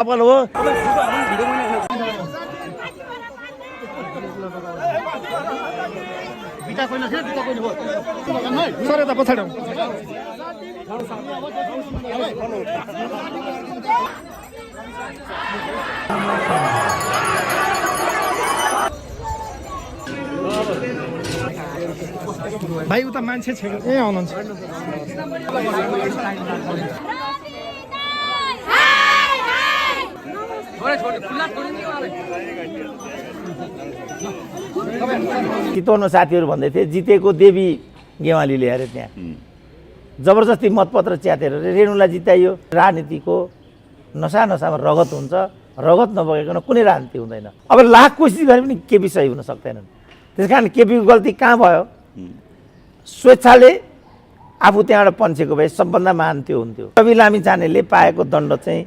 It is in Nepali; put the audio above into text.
चपल हो। सर यता पछाडि भाइ उता मान्छे छ ए आउनुहुन्छ चितवनमा साथीहरू भन्दै थिए जितेको देवी गेवालीले अरे त्यहाँ जबरजस्ती मतपत्र च्यातेर रेणुलाई जिताइयो। राजनीतिको नसामा रगत हुन्छ, रगत नबगेकन कुनै राजनीति हुँदैन। अब लाख कोसिस गरे पनि केपी सही हुन सक्दैनन्। त्यसकारण केपीको गल्ती कहाँ भयो? स्वेच्छाले आफू त्यहाँबाट पन्छेको भए सबभन्दा महान त्यो हुन्थ्यो। कवि लामिछानेले पाएको दण्ड चाहिँ